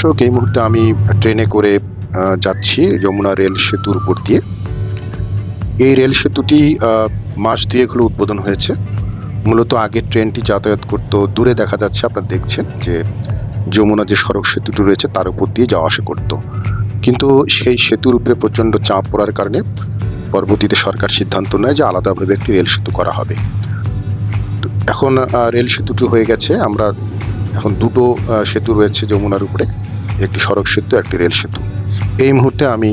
দর্শক, এই মুহূর্তে আমি ট্রেনে করে যাচ্ছি যমুনা রেল সেতুর উপর দিয়ে। এই রেল সেতুটি মাস ২ হলো উদ্বোধন হয়েছে। মূলত আগে ট্রেনটি যাতায়াত করত, দূরে দেখা যাচ্ছে, আপনারা দেখছেন যে যমুনা যে সড়ক সেতুটি রয়েছে তার উপর দিয়ে যাওয়া আসা করত। কিন্তু সেই সেতুর উপরে প্রচণ্ড চাপ পড়ার কারণে পরবর্তীতে সরকার সিদ্ধান্ত নেয় যে আলাদাভাবে একটি রেল সেতু করা হবে। এখন রেল সেতুটি হয়ে গেছে। আমরা এখন দুটো সেতু রয়েছে যমুনার উপরে, একটি সড়ক সেতু, একটি রেল সেতু। এই মুহূর্তে আমি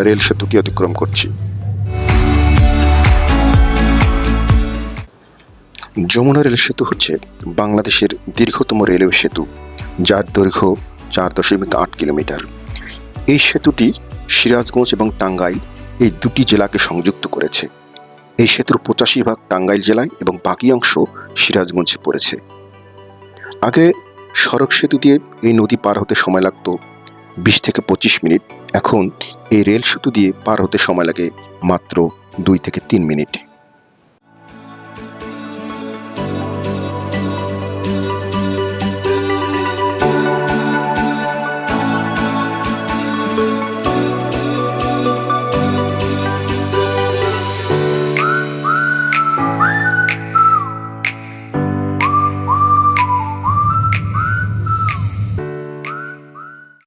রেল সেতুটি অতিক্রম করছি। যমুনা রেল সেতু হচ্ছে বাংলাদেশের দীর্ঘতম রেলওয়ে সেতু, যার দৈর্ঘ্য ৪.৮ কিলোমিটার। এই সেতুটি সিরাজগঞ্জ এবং টাঙ্গাইল এই দুটি জেলাকে সংযুক্ত করেছে। এই সেতুর ৮৫ ভাগ টাঙ্গাইল জেলায় এবং বাকি অংশ সিরাজগঞ্জে পড়েছে। আগে সড়ক সেতু দিয়ে এই নদী পার হতে সময় লাগত ২০ থেকে ২৫ মিনিট। এখন এই রেল সেতু দিয়ে পার হতে সময় লাগে মাত্র ২ থেকে ৩ মিনিট।